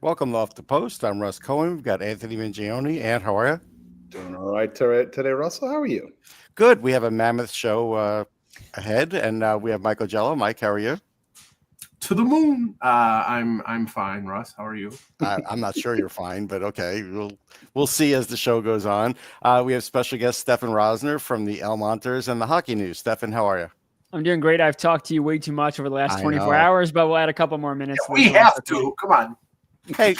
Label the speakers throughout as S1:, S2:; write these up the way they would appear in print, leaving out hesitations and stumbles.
S1: Welcome to Off the Post. I'm Russ Cohen. We've got Anthony Mingione. And how are you?
S2: Doing all right today, Russell. How are you?
S1: Good. We have a mammoth show ahead, and we have Michael Jello. Mike, how are you?
S3: To the moon. I'm fine, Russ. How are you?
S1: I'm not sure you're fine, but okay. We'll see as the show goes on. We have special guest Stefan Rosner from the Elmonters and the Hockey News. Stefan, how are you?
S4: I'm doing great. I've talked to you way too much over the last 24 hours, but we'll add a couple more minutes.
S3: Yeah, we have to. Come on.
S1: Hey,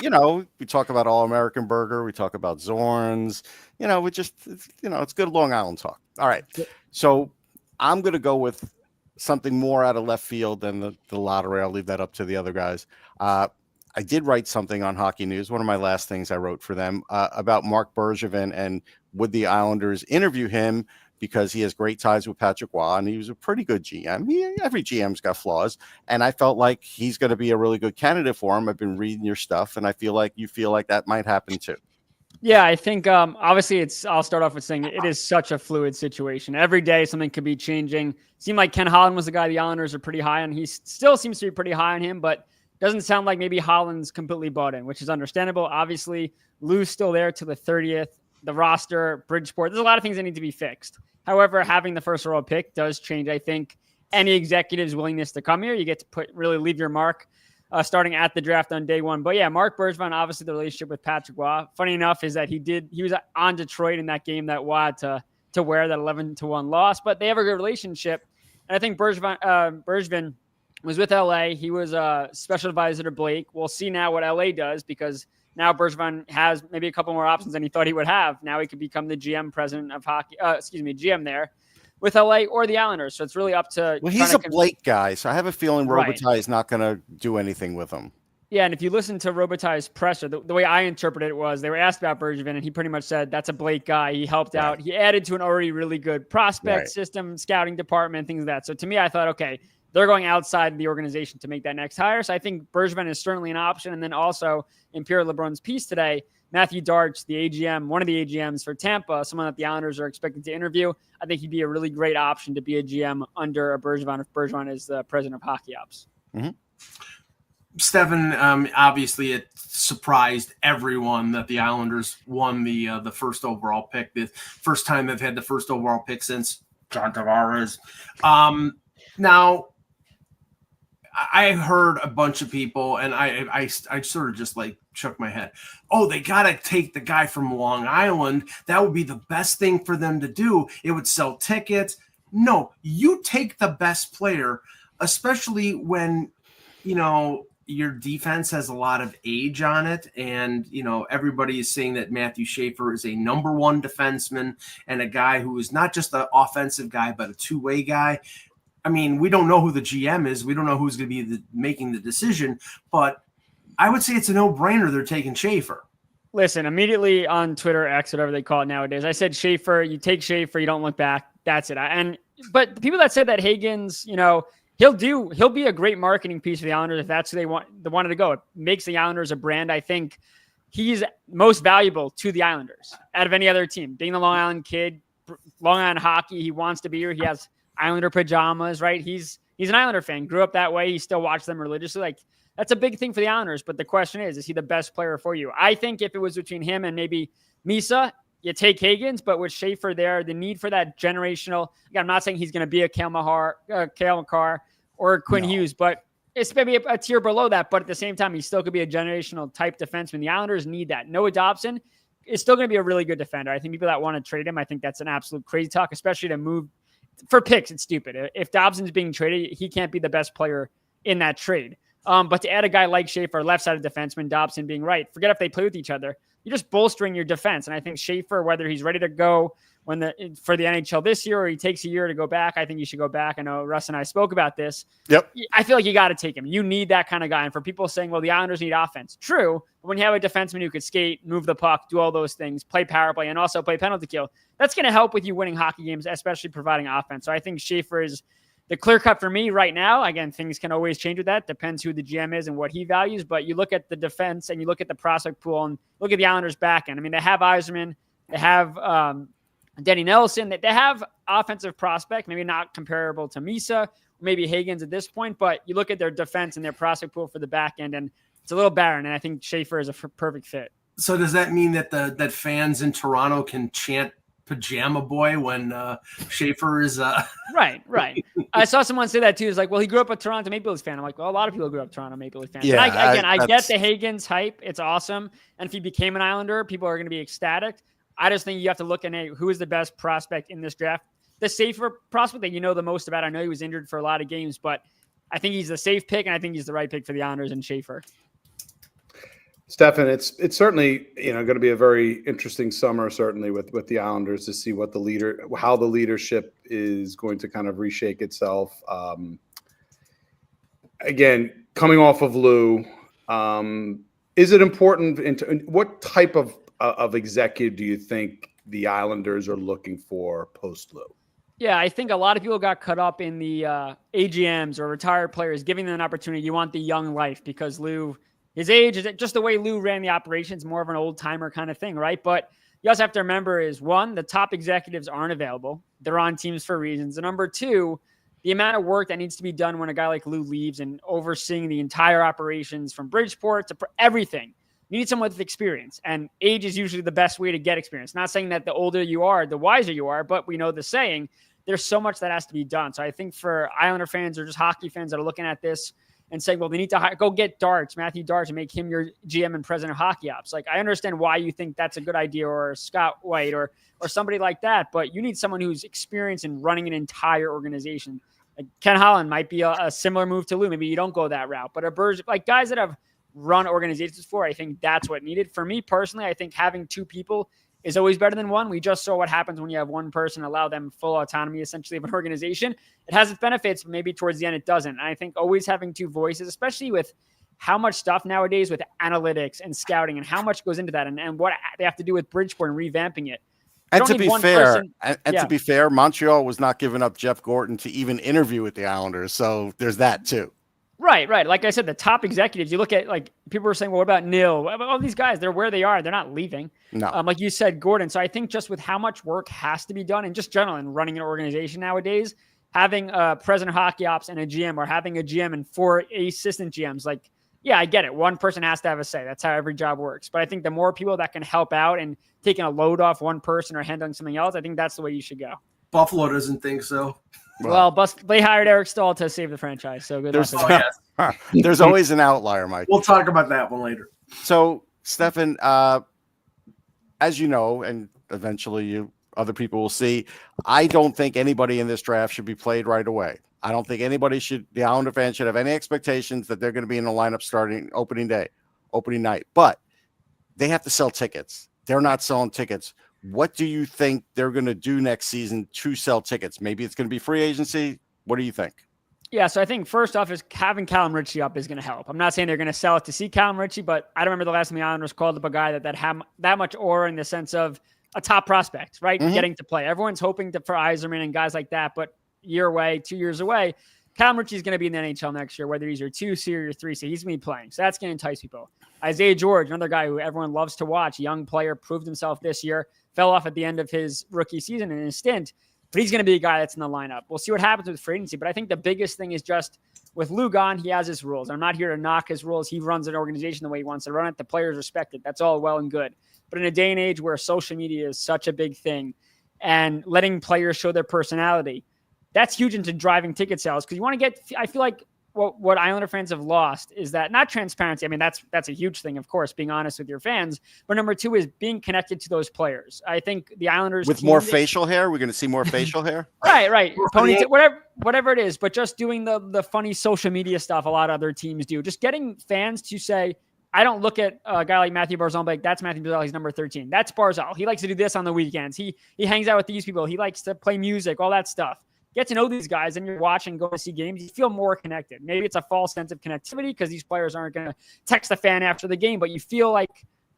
S1: we talk about All American Burger. We talk about Zorns. It's good Long Island talk. All right. So I'm going to go with something more out of left field than the lottery. I'll leave that up to the other guys. I did write something on Hockey News, one of my last things I wrote for them, about Marc Bergevin and would the Islanders interview him because he has great ties with Patrick Roy, and he was a pretty good GM. Every GM's got flaws, and I felt like he's going to be a really good candidate for him. I've been reading your stuff, and I feel like you feel like that might happen too.
S4: Yeah, I think obviously I'll start off with saying it is such a fluid situation. Every day something could be changing. It seemed like Ken Holland was the guy the Islanders are pretty high on. He still seems to be pretty high on him, but doesn't sound like maybe Holland's completely bought in, which is understandable. Obviously, Lou's still there to the 30th. The roster, Bridgeport, there's a lot of things that need to be fixed. However, having the first overall pick does change, I think, any executive's willingness to come here. You get to really leave your mark starting at the draft on day one. But yeah, Marc Bergevin, obviously the relationship with Patrick Roy. Funny enough is that he was on Detroit in that game that Roy to wear that 11-1 loss, but they have a good relationship. And I think Bergevin was with LA. He was a special advisor to Blake. We'll see now what LA does because now Bergevin has maybe a couple more options than he thought he would have. Now he could become the GM president of hockey, GM there with LA or the Islanders. So it's really up to.
S1: Well, he's a Blake guy, so I have a feeling Robitaille is not going to do anything with him.
S4: Yeah, and if you listen to Robitaille's presser, the way I interpreted it was they were asked about Bergevin, and he pretty much said, that's a Blake guy. He helped out. He added to an already really good prospect system, scouting department, things like that. So to me, I thought, okay, they're going outside the organization to make that next hire. So I think Bergevin is certainly an option. And then also in Pierre LeBrun's piece today, Matthew Darch, the AGM, one of the AGMs for Tampa, someone that the Islanders are expected to interview. I think he'd be a really great option to be a GM under a Bergevin if Bergevin is the president of Hockey Ops.
S1: Mm-hmm.
S3: Stefan, obviously it surprised everyone that the Islanders won the first overall pick. The first time they've had the first overall pick since John Tavares. Now, I heard a bunch of people, and I sort of just like shook my head. Oh, they got to take the guy from Long Island. That would be the best thing for them to do. It would sell tickets. No, you take the best player, especially when, your defense has a lot of age on it. And, everybody is saying that Matthew Schaefer is a number one defenseman and a guy who is not just an offensive guy, but a two-way guy. I mean, we don't know who the GM is. We don't know who's going to be making the decision, but I would say it's a no-brainer they're taking Schaefer.
S4: Listen, immediately on Twitter, X, whatever they call it nowadays, I said Schaefer, you take Schaefer, you don't look back. That's it. But the people that said that Higgins, he'll be a great marketing piece for the Islanders if that's who they wanted to go. It makes the Islanders a brand. I think he's most valuable to the Islanders out of any other team. Being the Long Island kid, Long Island hockey, he wants to be here. He has Islander pajamas, right? He's an Islander fan, grew up that way. He still watched them religiously. Like, that's a big thing for the Islanders. But the question is he the best player for you? I think if it was between him and maybe Misa, you take Higgins, but with Schaefer there, the need for that generational, again, I'm not saying he's going to be a Cale Makar or Quinn Hughes, but it's maybe a tier below that. But at the same time, he still could be a generational type defenseman. The Islanders need that. Noah Dobson is still going to be a really good defender. I think people that want to trade him, I think that's an absolute crazy talk, especially to move for picks. It's stupid. If Dobson's being traded, he can't be the best player in that trade. But to add a guy like Schaefer, left-sided defenseman, Dobson being right, forget if they play with each other. You're just bolstering your defense. And I think Schaefer, whether he's ready to go for the NHL this year or he takes a year to go back, I think you should go back. I know Russ and I spoke about this.
S1: Yep.
S4: I feel like you got to take him. You need that kind of guy. And for people saying, well, the Islanders need offense. True. But when you have a defenseman who could skate, move the puck, do all those things, play power play, and also play penalty kill, that's going to help with you winning hockey games, especially providing offense. So I think Schaefer is the clear cut for me right now. Again, things can always change with that. Depends who the GM is and what he values. But you look at the defense and you look at the prospect pool and look at the Islanders back end. I mean, they have Yzerman, they have Denny Nelson, they have offensive prospect, maybe not comparable to Misa, maybe Higgins at this point, but you look at their defense and their prospect pool for the back end, and it's a little barren. And I think Schaefer is a perfect fit.
S3: So does that mean that that fans in Toronto can chant Pajama Boy when Schaefer is
S4: Right. I saw someone say that too. It's like, well, he grew up a Toronto Maple Leafs fan. I'm like, well, a lot of people grew up Toronto Maple Leafs fans.
S1: Yeah,
S4: And I get the Higgins hype. It's awesome. And if he became an Islander, people are going to be ecstatic. I just think you have to look at who is the best prospect in this draft. The safer prospect that you know the most about. I know he was injured for a lot of games, but I think he's the safe pick, and I think he's the right pick for the Islanders and Schaefer.
S2: Stefan, it's certainly going to be a very interesting summer, certainly with the Islanders, to see how the leadership is going to kind of reshake itself. Again, coming off of Lou, is it important? What type of executive do you think the Islanders are looking for post Lou?
S4: Yeah, I think a lot of people got caught up in the AGMs or retired players, giving them an opportunity. You want the young life because Lou, his age is just the way Lou ran the operations, more of an old timer kind of thing, right? But you also have to remember is one, the top executives aren't available. They're on teams for reasons. And number two, the amount of work that needs to be done when a guy like Lou leaves and overseeing the entire operations from Bridgeport to everything. You need someone with experience, and age is usually the best way to get experience. Not saying that the older you are, the wiser you are, but we know the saying, there's so much that has to be done. So I think for Islander fans or just hockey fans that are looking at this and saying, well, they need to go get Matthew Darts, and make him your GM and president of hockey ops. Like, I understand why you think that's a good idea, or Scott White or somebody like that, but you need someone who's experienced in running an entire organization. Like Ken Holland might be a similar move to Lou. Maybe you don't go that route, but like guys that have run organizations before, I think that's what needed. For me personally, I think having two people is always better than one. We just saw what happens when you have one person, allow them full autonomy essentially of an organization. It has its benefits, but maybe towards the end it doesn't. And I think always having two voices, especially with how much stuff nowadays with analytics and scouting and how much goes into that, and what they have to do with Bridgeport and revamping it.
S1: And to be fair, Montreal was not giving up Jeff Gorton to even interview with the Islanders. So there's that too.
S4: Right. Like I said, the top executives, you look at, like, people were saying, well, what about Neil? All these guys, they're where they are. They're not leaving.
S1: No.
S4: Like you said, Gordon. So I think just with how much work has to be done, and just general in running an organization nowadays, having a president of hockey ops and a GM, or having a GM and 4 assistant GMs, like, yeah, I get it. One person has to have a say. That's how every job works. But I think the more people that can help out and taking a load off one person or handling something else, I think that's the way you should go.
S3: Buffalo doesn't think so.
S4: Well, they hired Eric Stahl to save the franchise. So good luck.
S1: There's always an outlier, Mike.
S3: We'll talk about that one later.
S1: So, Stefan, as you know, and eventually other people will see, I don't think anybody in this draft should be played right away. I don't think the Islander fans should have any expectations that they're going to be in the lineup starting opening night. But they have to sell tickets. They're not selling tickets. What do you think they're going to do next season to sell tickets? Maybe it's going to be free agency. What do you think?
S4: Yeah, so I think first off is having Callum Ritchie up is going to help. I'm not saying they're going to sell it to see Callum Ritchie, but I don't remember the last time the Islanders called up a guy that had that much aura in the sense of a top prospect, right? Mm-hmm. Getting to play. Everyone's hoping for Yzerman and guys like that, but 2 years away, Callum Ritchie's going to be in the NHL next year, whether he's your 2C or your 3C. He's going to be playing. So that's going to entice people. Isaiah George, another guy who everyone loves to watch, young player, proved himself this year, fell off at the end of his rookie season in his stint, but he's going to be a guy that's in the lineup. We'll see what happens with free agency, but I think the biggest thing is just with Lou gone, he has his rules. I'm not here to knock his rules. He runs an organization the way he wants to run it. The players respect it. That's all well and good. But in a day and age where social media is such a big thing and letting players show their personality, that's huge into driving ticket sales, because you want to get, I feel like what Islander fans have lost is that not transparency. I mean, that's a huge thing, of course, being honest with your fans. But number two is being connected to those players. I think the Islanders
S1: with more facial hair, we're going to see more facial hair.
S4: Right. Ponytail, whatever it is, but just doing the funny social media stuff a lot of other teams do. Just getting fans to say, I don't look at a guy like Matthew Barzal like, that's Matthew Barzal, he's number 13. That's Barzal. He likes to do this on the weekends. He hangs out with these people. He likes to play music, all that stuff. Get to know these guys, and you're watching, go to see games. You feel more connected. Maybe it's a false sense of connectivity because these players aren't going to text a fan after the game, but you feel like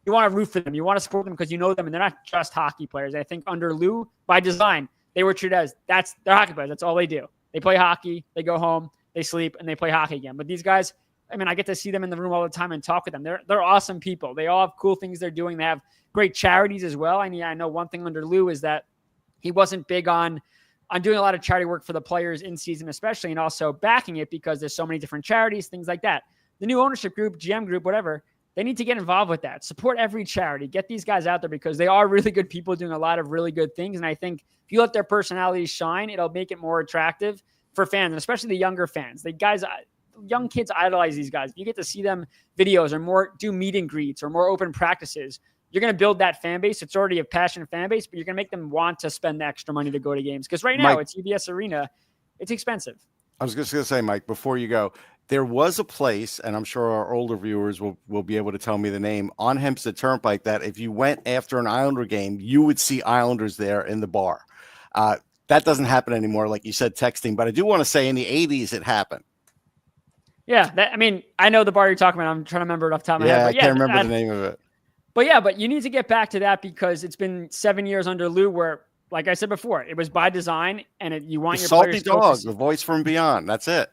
S4: you want to root for them. You want to support them because you know them, and they're not just hockey players. I think under Lou, by design, they were treated as they're hockey players. That's all they do. They play hockey, they go home, they sleep, and they play hockey again. But these guys, I mean, I get to see them in the room all the time and talk with them. They're awesome people. They all have cool things they're doing. They have great charities as well. I mean, I know one thing under Lou is that he wasn't big on doing a lot of charity work for the players in season, especially, and also backing it because there's so many different charities, things like that. the new ownership group, GM group, whatever, they need to get involved with that. Support every charity. Get these guys out there because they are really good people doing a lot of really good things. And I think if you let their personalities shine, it'll make it more attractive for fans, and especially the younger fans. The guys, young kids idolize these guys. If you get to see them videos or more do meet and greets or more open practices, you're going to build that fan base. It's already a passionate fan base, but you're going to make them want to spend the extra money to go to games. Because right now, it's UBS Arena. It's expensive.
S1: I was just going to say, Mike, before you go, there was a place, and I'm sure our older viewers will be able to tell me the name, on Hempstead Turnpike, that if you went after an Islander game, you would see Islanders there in the bar. That doesn't happen anymore, like you said, texting. But I do want to say in the 80s, it happened.
S4: Yeah, I know the bar you're talking about. I'm trying to remember it off the top of my head.
S1: But I can't remember the name of it.
S4: But you need to get back to that because it's been 7 years under Lou where, like I said before, it was by design, and you want your
S1: salty
S4: players
S1: dog, the voice from beyond. That's it.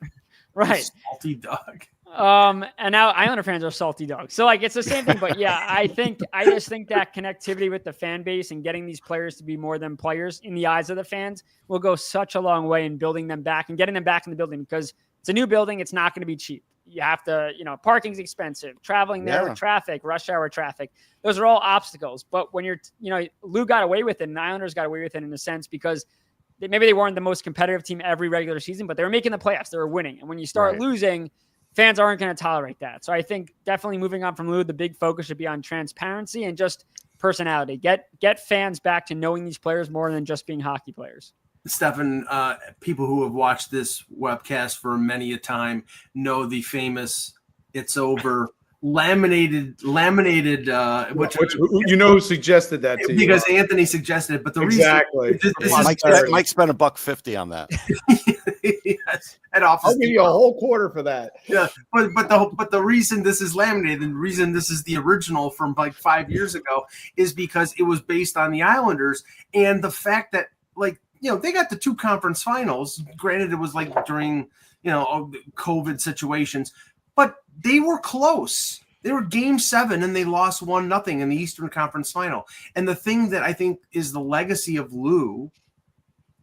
S4: Right.
S3: Salty dog.
S4: And now Islander fans are salty dogs. So it's the same thing, but yeah, I just think that connectivity with the fan base and getting these players to be more than players in the eyes of the fans will go such a long way in building them back and getting them back in the building because it's a new building. It's not going to be cheap. You have to, parking's expensive, traveling there with traffic, rush hour traffic. Those are all obstacles. But when Lou got away with it and the Islanders got away with it in a sense because maybe they weren't the most competitive team every regular season, but they were making the playoffs. They were winning. And when you start losing, fans aren't going to tolerate that. So I think definitely moving on from Lou, the big focus should be on transparency and just personality. Get fans back to knowing these players more than just being hockey players.
S3: Stefan, people who have watched this webcast for many a time know the famous "It's Over" laminated. Which
S2: who suggested that to you?
S3: Because Anthony suggested it, but the
S2: exactly.
S3: reason
S1: Mike spent $1.50 on that.
S3: Yes, at Office
S2: I'll give you a whole quarter for that.
S3: Yeah, but the reason this is laminated and the reason this is the original from 5 years ago is because it was based on the Islanders and the fact that they got the 2 conference finals. Granted, it was during COVID situations, but they were close. They were Game 7 and they lost 1-0 in the Eastern Conference Final. And the thing that I think is the legacy of Lou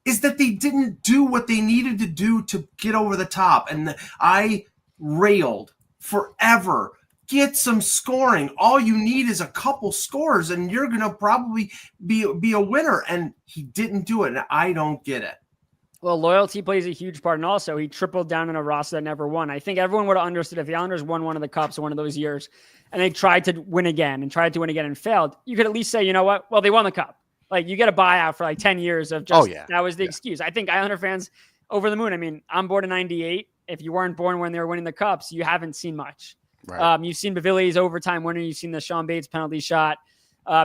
S3: is that they didn't do what they needed to do to get over the top. And I railed forever. Get some scoring. All you need is a couple scores, and you're going to probably be a winner. And he didn't do it, and I don't get it.
S4: Well, loyalty plays a huge part, and also he tripled down on a roster that never won. I think everyone would have understood if the Islanders won one of the Cups one of those years, and they tried to win again and failed. You could at least say, you know what? Well, they won the Cup. You get a buyout for 10 years of just that was the excuse. I think Islander fans over the moon. I'm born in '98. If you weren't born when they were winning the Cups, you haven't seen much. Right. You've seen Bavilli's overtime winner. You've seen the Sean Bates penalty shot.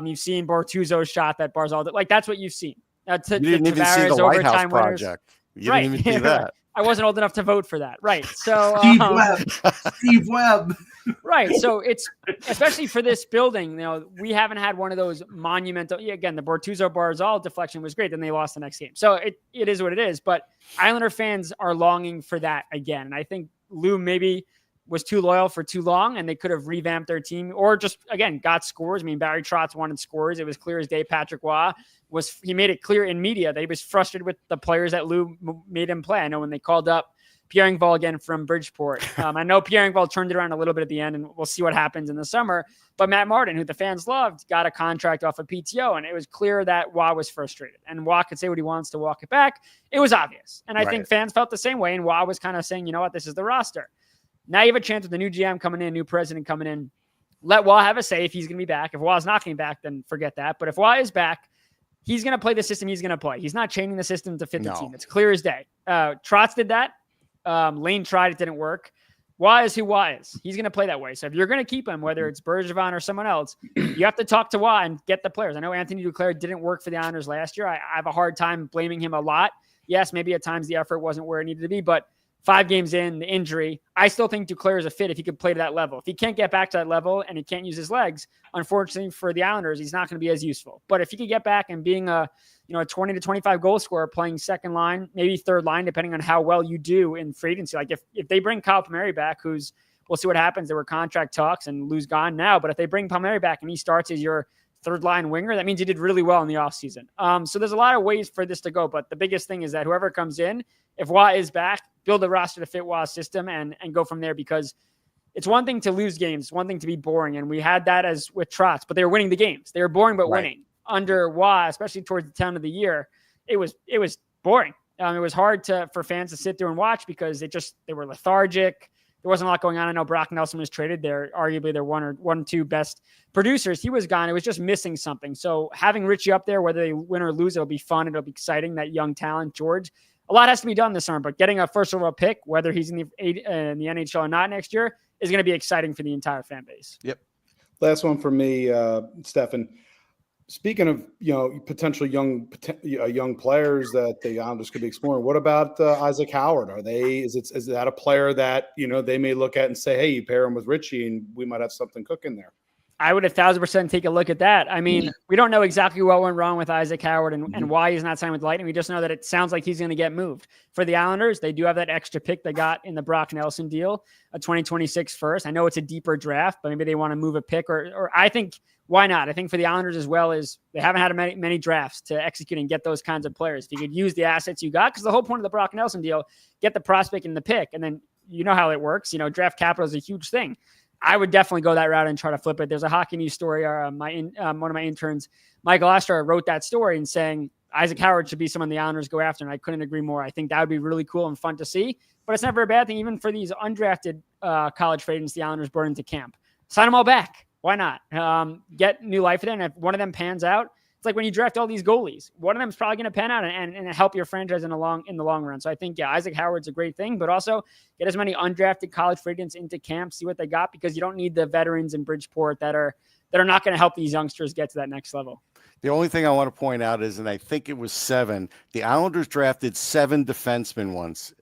S4: You've seen Bortuzzo's shot that Barzal. That's what you've seen.
S1: You didn't even see the White House Project. You didn't even see that.
S4: I wasn't old enough to vote for that. Right. So
S3: Steve Webb.
S4: Right. So it's especially for this building, we haven't had one of those monumental, again, the Bortuzzo Barzal deflection was great. Then they lost the next game. So it is what it is, but Islander fans are longing for that again. And I think Lou maybe was too loyal for too long and they could have revamped their team or just, again, got scores. Barry Trotz wanted scores. It was clear as day. Patrick Waugh he made it clear in media that he was frustrated with the players that Lou made him play. I know when they called up Pierre Engvall again from Bridgeport. I know Pierre Engvall turned it around a little bit at the end and we'll see what happens in the summer, but Matt Martin, who the fans loved, got a contract off of PTO and it was clear that Waugh was frustrated and Waugh could say what he wants to walk it back. It was obvious. And I think fans felt the same way and Waugh was kind of saying, you know what, this is the roster. Now you have a chance with the new GM coming in, new president coming in. Let Waugh have a say if he's going to be back. If Waugh's not getting back, then forget that. But if Waugh is back, he's going to play the system he's going to play. He's not changing the system to fit the team. It's clear as day. Trotz did that. Lane tried. It didn't work. Waugh is who Waugh is. He's going to play that way. So if you're going to keep him, whether it's Bergevin or someone else, you have to talk to Waugh and get the players. I know Anthony Duclair didn't work for the Islanders last year. I have a hard time blaming him a lot. Yes, maybe at times the effort wasn't where it needed to be, but 5 games in, the injury, I still think Duclair is a fit if he could play to that level. If he can't get back to that level and he can't use his legs, unfortunately for the Islanders, he's not going to be as useful. But if he could get back and being a 20 to 25 goal scorer, playing second line, maybe third line, depending on how well you do in free agency. If they bring Kyle Palmieri back, we'll see what happens. There were contract talks and Lou's gone now, but if they bring Palmieri back and he starts as your third line winger, that means he did really well in the offseason. So there's a lot of ways for this to go, but the biggest thing is that whoever comes in, if Waugh is back, build a roster to fit Waugh's system and go from there because it's one thing to lose games, one thing to be boring. And we had that as with Trotz, but they were winning the games. They were boring, but winning. Under Waugh, especially towards the town of the year, it was boring. It was hard for fans to sit there and watch because they were lethargic. There wasn't a lot going on. I know Brock Nelson was traded. They're arguably their one or two best producers. He was gone. It was just missing something. So having Richie up there, whether they win or lose, it'll be fun. It'll be exciting. That young talent, George. A lot has to be done this summer, but getting a first overall pick, whether he's in the NHL or not next year, is going to be exciting for the entire fan base.
S1: Yep.
S2: Last one for me, Stefan. Speaking of potential young players that the Islanders could be exploring, what about Isaac Howard? Is that a player that they may look at and say, hey, you pair him with Richie and we might have something cooking there?
S4: I would 1,000% take a look at that. I mean, we don't know exactly what went wrong with Isaac Howard and why he's not signed with Lightning. We just know that it sounds like he's going to get moved. For the Islanders, they do have that extra pick they got in the Brock Nelson deal, a 2026 first. I know it's a deeper draft, but maybe they want to move a pick or I think why not? I think for the Islanders as well is they haven't had many drafts to execute and get those kinds of players. If you could use the assets you got, because the whole point of the Brock Nelson deal, get the prospect and the pick, and then you know how it works. Draft capital is a huge thing. I would definitely go that route and try to flip it. There's a Hockey News story. One of my interns, Michael Astor, wrote that story and saying Isaac Howard should be someone the Islanders go after, and I couldn't agree more. I think that would be really cool and fun to see, but it's never a bad thing, even for these undrafted college free agents the Islanders brought into camp. Sign them all back. Why not? Get new life in it, and if one of them pans out, it's like when you draft all these goalies. One of them is probably going to pan out and help your franchise in the long run. So I think, Isaac Howard's a great thing, but also get as many undrafted college free agents into camp, see what they got, because you don't need the veterans in Bridgeport that are not going to help these youngsters get to that next level.
S1: The only thing I want to point out is, and I think it was 7, the Islanders drafted 7 defensemen once,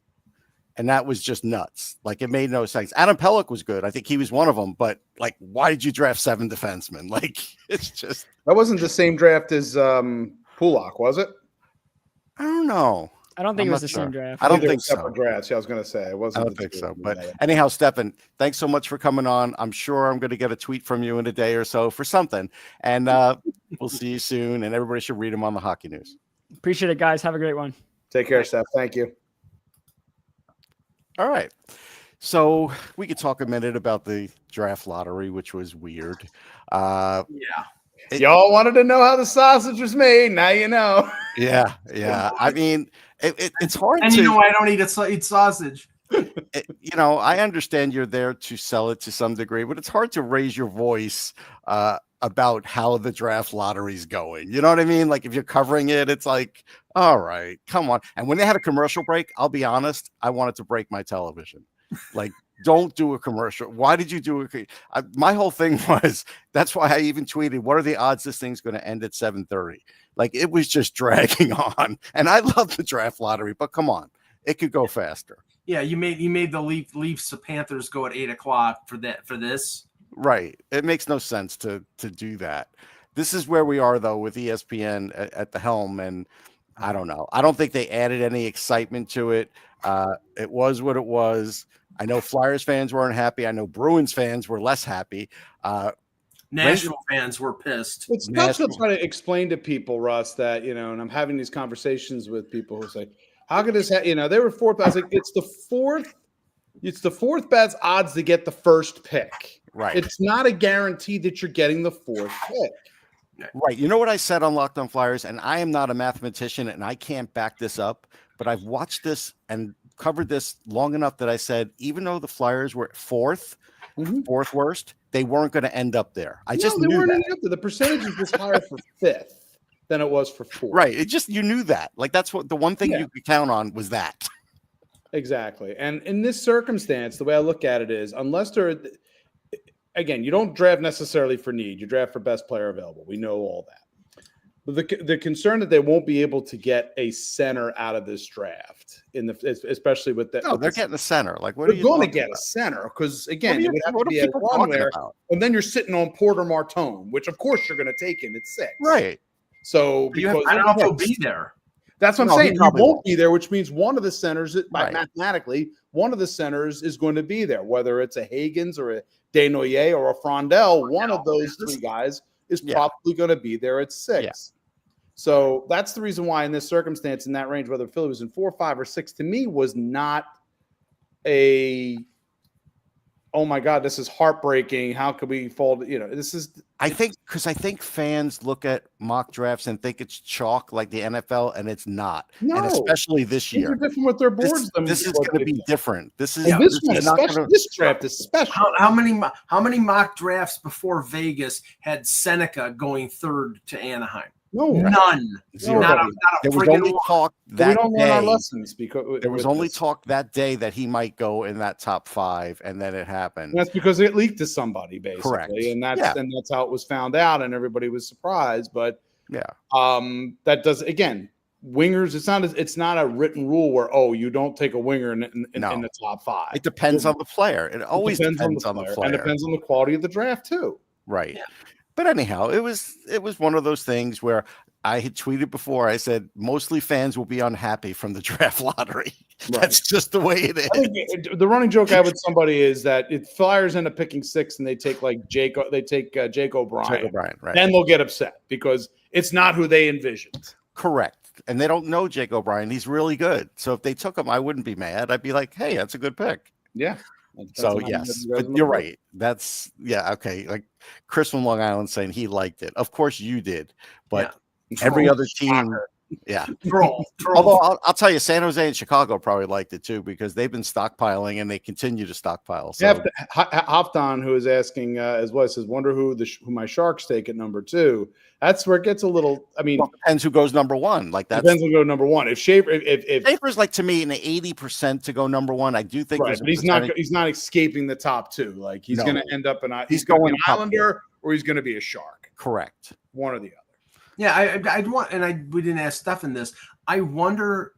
S1: and that was just nuts. Like, it made no sense. Adam Pelech was good. I think he was one of them, but like, why did you draft 7 defensemen? Like, it's just.
S2: That wasn't the same draft as Pulak, was it?
S1: I don't know.
S4: I don't think it was the same draft.
S1: I don't think so.
S2: Separate drafts. Yeah, I was going to say it wasn't.
S1: I don't think so. But anyhow, Stefan, thanks so much for coming on. I'm sure I'm going to get a tweet from you in a day or so for something. And we'll see you soon. And everybody should read them on the Hockey News.
S4: Appreciate it, guys. Have a great one.
S2: Take care, Steph. Thank you.
S1: All right. So we could talk a minute about the draft lottery, which was weird.
S3: Yeah.
S2: Y'all wanted to know how the sausage was made. Now you know.
S1: Yeah. I mean, it's hard.
S3: And I don't eat sausage.
S1: I understand you're there to sell it to some degree, but it's hard to raise your voice about how the draft lottery's going. You know what I mean? Like, if you're covering it, it's like, all right, come on. And when they had a commercial break, I'll be honest, I wanted to break my television. Like, don't do a commercial. Why did you do it? My whole thing was, that's why I even tweeted, what are the odds this thing's going to end at 7:30? Like, it was just dragging on. And I love the draft lottery, but come on, it could go faster.
S3: Yeah, you made the Leafs Panthers go at 8:00 for this.
S1: Right. It makes no sense to do that. This is where we are, though, with ESPN at the helm. And I don't know. I don't think they added any excitement to it. It was what it was. I know Flyers fans weren't happy. I know Bruins fans were less happy.
S3: National fans were pissed.
S2: It's tough to try to explain to people, Russ, that, and I'm having these conversations with people who say, how could this happen? They were fourth. I was like, it's the fourth best odds to get the first pick.
S1: Right.
S2: It's not a guarantee that you're getting the fourth pick.
S1: Right. You know what I said on Locked On Flyers, and I am not a mathematician and I can't back this up, but I've watched this and covered this long enough that I said, even though the Flyers were fourth worst, they weren't going to end up there. I just knew that.
S2: The percentage was higher for fifth than it was for fourth.
S1: Right. You knew that. Like, that's what the one thing you could count on was that.
S2: Exactly. And in this circumstance, the way I look at it is, unless again, you don't draft necessarily for need. You draft for best player available. We know all that. But the concern that they won't be able to get a center out of this draft, especially with that.
S1: No, they're getting a center. Like, what
S2: they're
S1: are you
S2: going to get a center because, again, it would have to be at one there. And then you're sitting on Porter Martone, which, of course, you're going to take him at 6.
S1: Right.
S2: So
S3: because I don't know if he'll be there.
S2: That's what I'm saying. He won't be there, which means one of the centers, mathematically, one of the centers is going to be there, whether it's a Higgins or a Desnoyers or a Frondell. One of those 3 guys is probably going to be there at 6. Yeah. So that's the reason why in this circumstance, in that range, whether Philly was in 4, 5, or 6, to me was not a oh my God, this is heartbreaking. How could we fold? You know, this is.
S1: I think fans look at mock drafts and think it's chalk like the NFL, and it's not.
S2: No,
S1: and especially this year,
S2: they're different with their boards.
S1: This is going to be different. This is
S2: this one,
S1: is not
S2: especially
S1: gonna,
S2: this draft is special.
S3: How many mock drafts before Vegas had Seneca going third to Anaheim?
S2: No,
S3: None.
S1: Zero.
S3: Not a
S1: there was
S3: friggin'
S1: only
S3: one.
S1: talk that
S2: we don't learn our
S1: day.
S2: lessons because
S1: There was only talk that day that he might go in that top 5, and then it happened.
S2: And that's because it leaked to somebody, basically.
S1: Correct.
S2: And that's how it was found out, and everybody was surprised. But
S1: Yeah.
S2: That does, again, wingers. It's not a written rule where you don't take a winger in the top 5.
S1: It depends on the player. It always depends on the player.
S2: and depends on the quality of the draft too.
S1: Right.
S3: Yeah.
S1: But anyhow, it was one of those things where I had tweeted before. I said mostly fans will be unhappy from the draft lottery.
S2: Right.
S1: That's just the way it is.
S2: I think the running joke I have with somebody is that if Flyers end up picking 6 and they take Jake O'Brien,
S1: Jake O'Brien, right?
S2: Then they'll get upset because it's not who they envisioned.
S1: Correct. And they don't know Jake O'Brien. He's really good. So if they took him, I wouldn't be mad. I'd be like, hey, that's a good pick.
S2: Yeah.
S1: So yes, but you're right. That's okay. Like Chris from Long Island saying he liked it. Of course you did, but every other team, yeah. Although I'll tell you, San Jose and Chicago probably liked it too because they've been stockpiling and they continue to stockpile. So
S2: Hafton, who is asking as well, says, "Wonder who my Sharks take at number 2." That's where it gets a little. I mean,
S1: depends who goes number 1. Like that
S2: depends who go number 1. If
S1: Schaefer's like to me an 80% to go number 1, I do think.
S2: Right, but he's not escaping the top 2. Like he's going to end up he's going an Islander or he's going to be a Shark.
S1: Correct.
S2: One or the other.
S3: Yeah, we didn't ask Stefan this. I wonder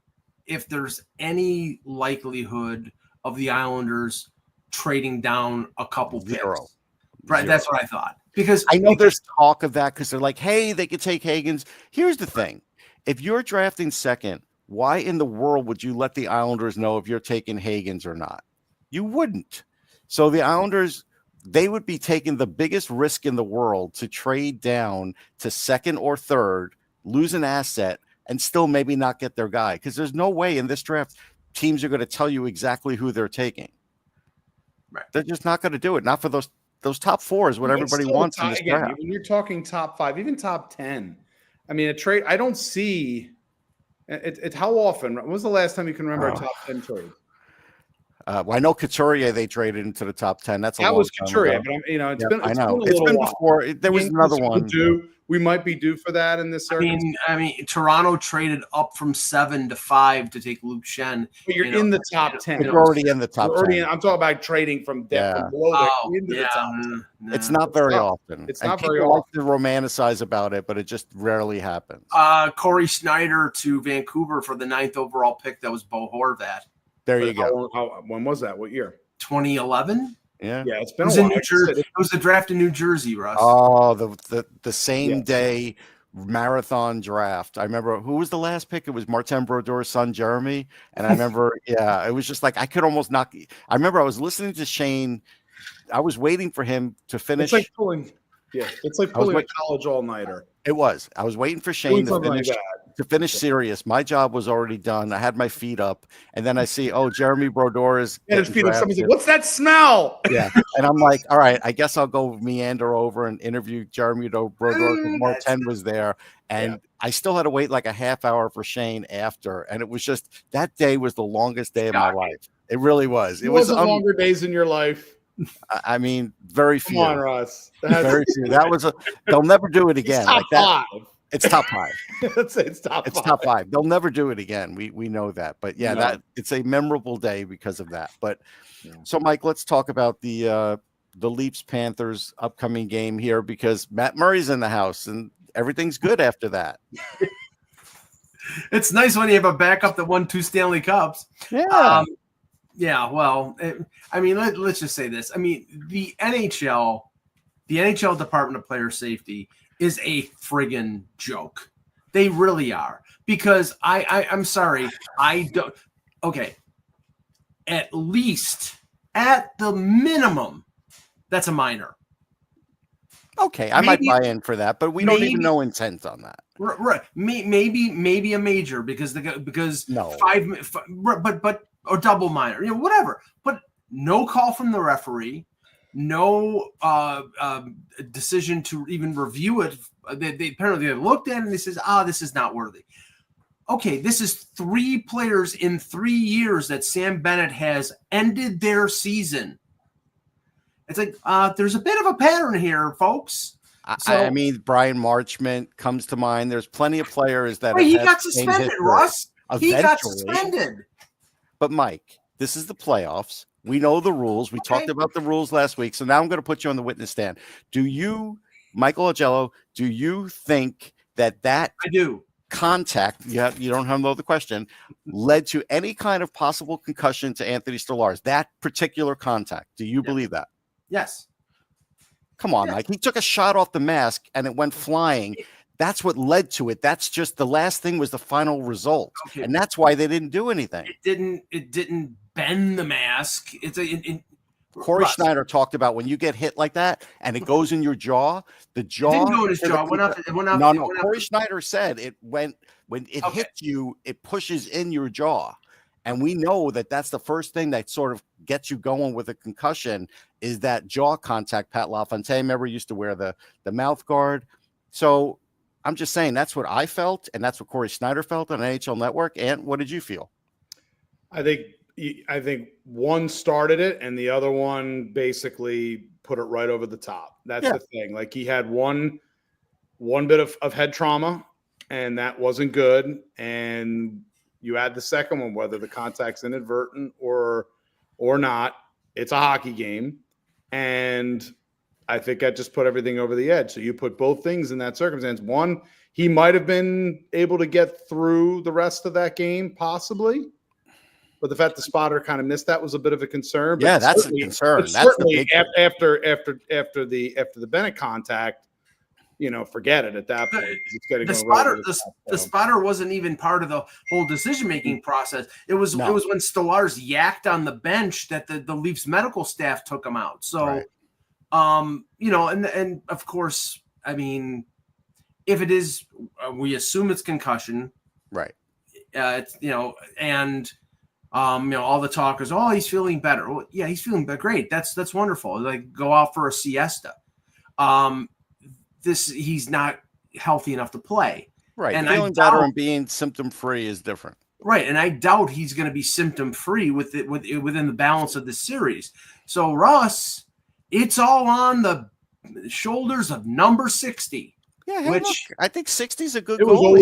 S3: if there's any likelihood of the Islanders trading down a couple picks.
S1: Zero.
S3: Right, that's what I thought. Because
S1: I know there's talk of that because they're like, hey, they could take Higgins. Here's the thing. If you're drafting second, why in the world would you let the Islanders know if you're taking Higgins or not? You wouldn't. So the Islanders, they would be taking the biggest risk in the world to trade down to second or third, lose an asset, and still maybe not get their guy. Because there's no way in this draft teams are going to tell you exactly who they're taking.
S3: Right.
S1: They're just not going to do it. Not for those top 4 is what everybody wants in this draft.
S2: When you're talking top 5, even top 10, I mean, a trade, I don't see it. How often? When was the last time you can remember a top 10 trade?
S1: Well, I know Couturier they traded into the top 10. That
S2: was Couturier, but it's been
S1: before. There was another one.
S2: We might be due for that in this circumstance.
S3: I mean, Toronto traded up from 7 to 5 to take Luke Shen.
S2: But you're in the top 10.
S1: You're already in the top 10.
S2: I'm talking about trading from depth below into the top 10.
S1: No. It's not very often.
S2: It's not very often.
S1: Like to romanticize about it, but it just rarely happens.
S3: Corey Snyder to Vancouver for the 9th overall pick. That was Bo Horvat.
S1: There you go.
S2: When was that? What year?
S3: 2011.
S1: Yeah,
S2: it's been a while.
S3: It was the draft in New Jersey, Russ.
S1: Oh, the same day marathon draft. I remember who was the last pick? It was Martin Brodeur's son, Jeremy. And I remember, it was just like I could almost knock. I remember I was listening to Shane. I was waiting for him to finish.
S2: It's like pulling a college all-nighter.
S1: It was. I was waiting for Shane to finish Sirius. My job was already done. I had my feet up, and then I see, Jeremy Brodeur is.
S2: And his feet up. Somebody's like, "What's that smell?"
S1: Yeah, and I'm like, "All right, I guess I'll go meander over and interview Jeremy Brodeur because Martin was there." And I still had to wait like a half hour for Shane after, and it was just that day was the longest day of my life. It really was. It was
S2: longer days in your life.
S1: I mean, very few.
S2: Come on, Russ.
S1: Very few. That was they'll never do it again.
S2: Like that.
S1: It's top 5.
S2: Let's say it's top 5.
S1: It's top 5. They'll never do it again. We know that. But that it's a memorable day because of that. But so Mike, let's talk about the Leafs Panthers upcoming game here because Matt Murray's in the house and everything's good after that.
S3: It's nice when you have a backup that won 2 Stanley Cups.
S1: Yeah.
S3: Well, let's just say this. I mean, the NHL Department of Player Safety is a friggin' joke. They really are. Because I'm sorry, I don't. Okay, at least at the minimum, that's a minor.
S1: Okay, I might buy in for that, but we don't even know intent on that.
S3: Right? Maybe a major because
S1: no
S3: 5, but or double minor, whatever. But no call from the referee, no decision to even review it. They apparently looked at it and they says, this is not worthy. Okay, this is 3 players in 3 years that Sam Bennett has ended their season. It's like there's a bit of a pattern here, folks.
S1: I mean, Brian Marchment comes to mind. There's plenty of players that
S3: he got suspended, Russ. He got suspended.
S1: But Mike, this is the playoffs. We know the rules. We talked about the rules last week. So now I'm going to put you on the witness stand. Do you, Michael Agello, do you think that I
S3: do.
S1: Contact, you don't have to know the question, led to any kind of possible concussion to Anthony Stolarz? That particular contact. Do you believe that?
S3: Yes.
S1: Come on, Mike. He took a shot off the mask and it went flying. That's what led to it. That's just the last thing was the final result. Okay. And that's why they didn't do anything.
S3: It didn't bend the mask.
S1: Corey Schneider talked about when you get hit like that and it goes in your jaw, the jaw.
S3: It didn't go in his jaw. It went out.
S1: No. Corey Schneider said when it hits you, it pushes in your jaw. And we know that that's the first thing that sort of gets you going with a concussion is that jaw contact. Pat LaFontaine, remember, used to wear the mouth guard. So I'm just saying that's what I felt, and that's what Corey Schneider felt on NHL Network. And what did you feel? I
S2: think one started it, and the other one basically put it right over the top. That's the thing. Like he had one bit of head trauma, and that wasn't good. And you add the second one, whether the contact's inadvertent or not, it's a hockey game. And I think that just put everything over the edge. So you put both things in that circumstance. One, he might have been able to get through the rest of that game, possibly. But the fact the spotter kind of missed that was a bit of a concern. But
S1: that's a concern. That's
S2: certainly after the Bennett contact, forget it at that point.
S3: The spotter wasn't even part of the whole decision-making process. It was when Stolarz yacked on the bench that the Leafs medical staff took him out. So, and of course, I mean, if it is, we assume it's concussion.
S1: Right.
S3: It's, and all the talk is, he's feeling better. Well, yeah, he's feeling better. Great. That's wonderful. Like go out for a siesta. He's not healthy enough to play.
S1: Right. And feeling better and being symptom free is different.
S3: Right. And I doubt he's going to be symptom free within the balance of the series. So Russ, it's all on the shoulders of number 60.
S1: Yeah, look, I think 60 is a good goal.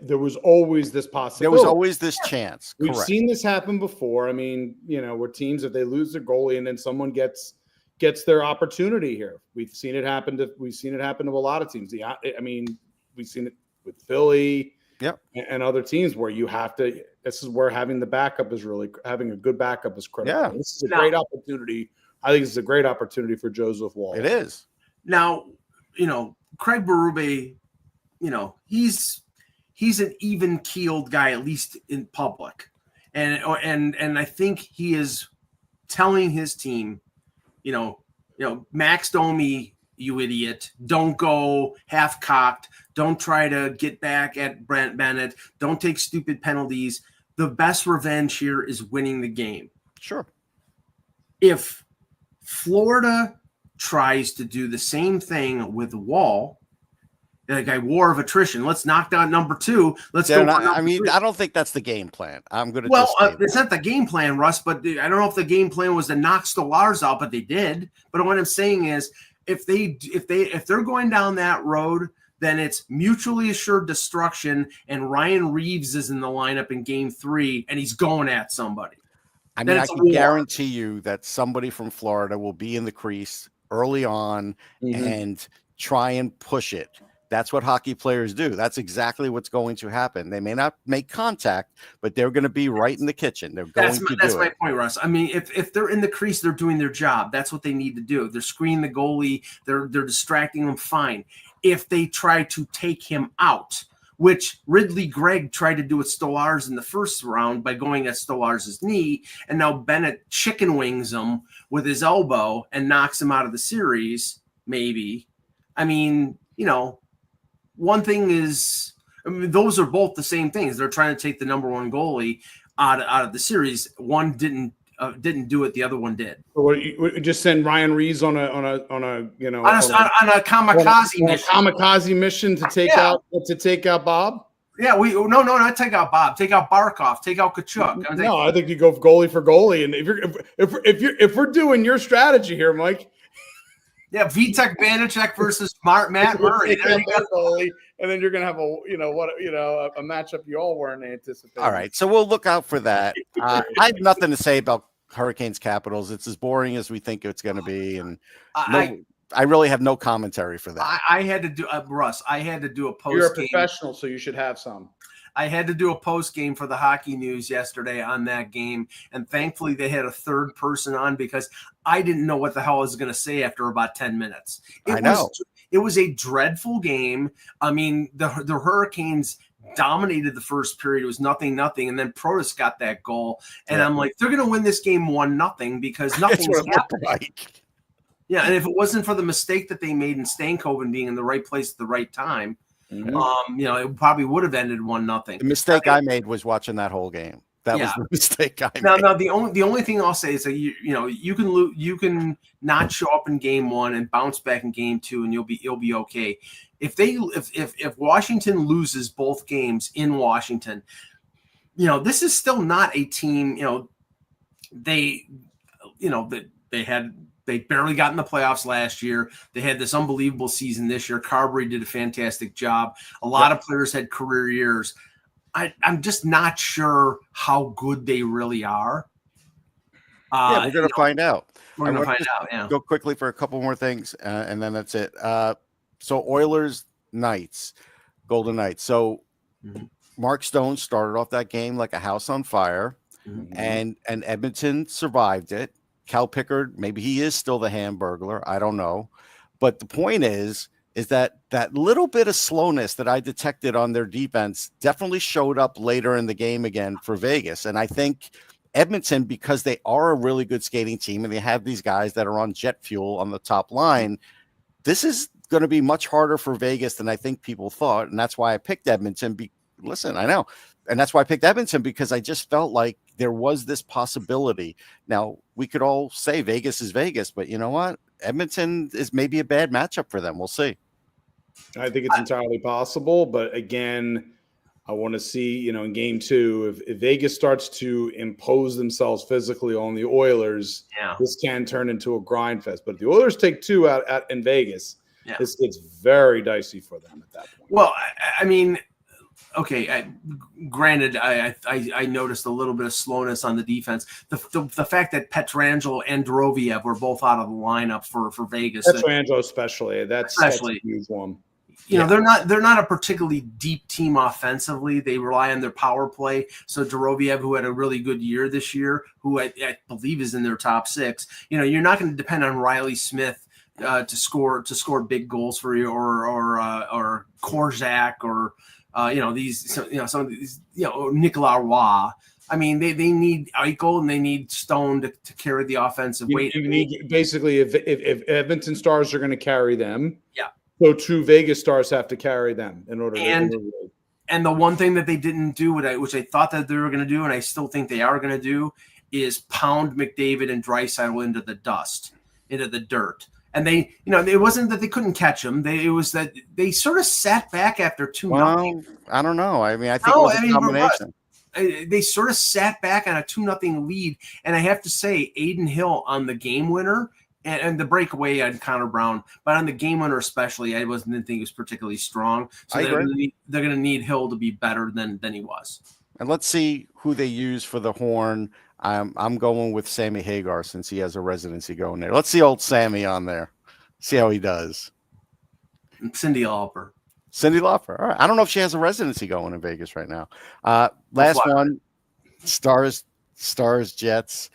S2: There was always this possibility.
S1: There was always this chance.
S2: We've seen this happen before. I mean, where teams, if they lose their goalie and then someone gets their opportunity here. We've seen it happen to a lot of teams. We've seen it with Philly and other teams where you have to. This is where having a good backup is critical.
S1: Yeah.
S2: This is a great opportunity. I think it's a great opportunity for Joseph Woll.
S1: It is.
S3: Now, Craig Berube, he's an even-keeled guy, at least in public. And I think he is telling his team, Max Domi, you idiot, don't go half-cocked. Don't try to get back at Brent Bennett. Don't take stupid penalties. The best revenge here is winning the game.
S1: Sure.
S3: If Florida tries to do the same thing with Woll, like a war of attrition. Let's knock down number 2. Let's go.
S1: I don't think that's the game plan. I'm going to.
S3: Well, it's not the game plan, Russ. But I don't know if the game plan was to knock Stolarz out, but they did. But what I'm saying is, if they're going down that road, then it's mutually assured destruction. And Ryan Reeves is in the lineup in Game 3, and he's going at somebody.
S1: I mean, I can guarantee you that somebody from Florida will be in the crease early on and try and push it. That's what hockey players do. That's exactly what's going to happen. They may not make contact, but they're going to be right in the kitchen. That's
S3: my point, Russ. I mean, if they're in the crease, they're doing their job. That's what they need to do. They're screening the goalie. They're distracting him. Fine. If they try to take him out, which Ridley Gregg tried to do with Stolarz in the first round by going at Stolarz's knee, and now Bennett chicken wings him with his elbow and knocks him out of the series, maybe. I mean, one thing is, those are both the same things. They're trying to take the number 1 goalie out of the series. One didn't didn't do it. The other one did.
S2: So what, just send Ryan Reeves on a you know
S3: On a kamikaze mission.
S2: Kamikaze mission to take out Bob.
S3: Yeah, not take out Bob. Take out Barkov. Take out Kachuk.
S2: No, I think you go goalie for goalie. And if we're doing your strategy here, Mike.
S3: Yeah, Vitek Vanacek versus Matt Murray. There you go.
S2: Goalie, and then you're gonna have a matchup you all weren't anticipating.
S1: All right, so we'll look out for that. I have nothing to say about Hurricanes Capitals. It's as boring as we think it's going to be, and I really have no commentary for that.
S3: I had to do Russ. I had to do a post.
S2: You're a professional, so you should have some.
S3: I had to do a post game for the Hockey News yesterday on that game, and thankfully they had a third person on because I didn't know what the hell I was going to say after about 10 minutes. It was a dreadful game. I mean, the Hurricanes dominated the first period. It was 0-0, and then Protas got that goal, and I'm like, they're going to win this game 1-0 because nothing's happened. Like. Yeah, and if it wasn't for the mistake that they made in Stankoven being in the right place at the right time, it probably would have ended 1-0.
S1: The mistake I made was watching that whole game. That was the mistake I made.
S3: Now the only thing I'll say is that you can not show up in game one and bounce back in game two, and you'll be okay. If Washington loses both games in Washington, this is still not a team. They barely got in the playoffs last year. They had this unbelievable season this year. Carberry did a fantastic job. A lot of players had career years. I'm just not sure how good they really are.
S1: We're going to find out.
S3: We're going to find out, yeah.
S1: Go quickly for a couple more things, and then that's it. So Oilers, Knights, Golden Knights. So Mark Stone started off that game like a house on fire, and Edmonton survived it. Cal Pickard, maybe he is still the Hamburglar. I don't know. But the point is that little bit of slowness that I detected on their defense definitely showed up later in the game again for Vegas. And I think Edmonton, because they are a really good skating team and they have these guys that are on jet fuel on the top line, this is going to be much harder for Vegas than I think people thought. And that's why I picked Edmonton. Listen, I know. And that's why I picked Edmonton, because I just felt like there was this possibility. Now, we could all say Vegas is Vegas, but you know what? Edmonton is maybe a bad matchup for them. We'll see.
S2: I think it's entirely possible. But again, I want to see, in game two, if Vegas starts to impose themselves physically on the Oilers, this can turn into a grind fest. But if the Oilers take two out in Vegas, this gets very dicey for them at that point.
S3: Well, I mean, okay, granted, I noticed a little bit of slowness on the defense. The fact that Pietrangelo and Droviev were both out of the lineup for Vegas.
S2: Pietrangelo especially. That's a huge one.
S3: They're not a particularly deep team offensively. They rely on their power play. So Droviev, who had a really good year this year, who I believe is in their top six, you're not going to depend on Riley Smith to score big goals for you, or Korczak, or some of these, Nicolas Roy. I mean, they need Eichel and they need Stone to carry the offensive weight.
S2: You need, basically, if Edmonton Stars are going to carry them,
S3: so
S2: two Vegas Stars have to carry them in order.
S3: And the one thing that they didn't do, which I thought that they were going to do, and I still think they are going to do, is pound McDavid and Draisaitl into the dust, into the dirt. And they, it wasn't that they couldn't catch them. It was that they sort of sat back after 2-0.
S1: Well, I don't know. I mean, I think it was a combination.
S3: They sort of sat back on a 2-0 lead. And I have to say, Aiden Hill on the game winner and the breakaway on Connor Brown, but on the game winner especially, I didn't think he was particularly strong. So they're going to need Hill to be better than he was.
S1: And let's see who they use for the horn. I'm going with Sammy Hagar since he has a residency going there. Let's see old Sammy on there. See how he does.
S3: Cyndi Lauper.
S1: All right. I don't know if she has a residency going in Vegas right now. Last one, Stars, Jets.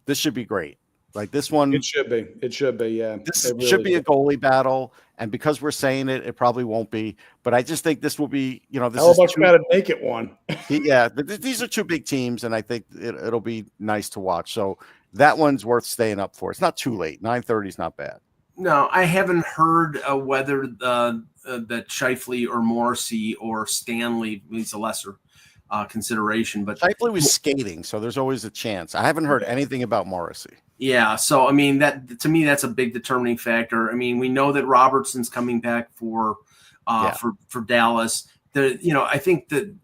S1: This should be great. Like this one.
S2: It should be. Yeah.
S1: This should be a goalie battle. And because we're saying it, it probably won't be. But I just think this will be, this
S2: how much better make it one.
S1: Yeah. These are two big teams, and I think it'll be nice to watch. So that one's worth staying up for. It's not too late. 9:30 is not bad.
S3: No, I haven't heard whether that Scheifele or Morrissey or Stanley, he's a lesser, consideration. But
S1: Shifley was skating, so there's always a chance. I haven't heard anything about Morrissey.
S3: Yeah, so I mean that to me that's a big determining factor. I mean, we know that Robertson's coming back for Dallas. I think that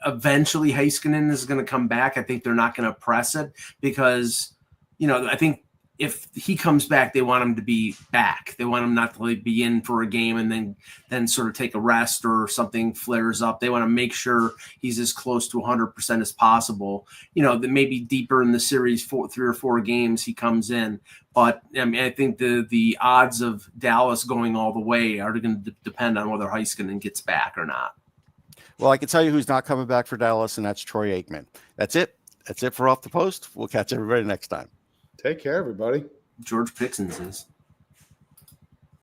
S3: eventually Heiskanen is going to come back. I think they're not going to press it because I think if he comes back, they want him to be back. They want him not to be in for a game and then sort of take a rest or something flares up. They want to make sure he's as close to 100% as possible. That maybe deeper in the series, 3 or 4 games he comes in. But I mean, I think the odds of Dallas going all the way are going to depend on whether Heiskanen gets back or not.
S1: Well, I can tell you who's not coming back for Dallas, and that's Troy Aikman. That's it. That's it for Off the Post. We'll catch everybody next time.
S2: Take care, everybody.
S3: George Pixins is.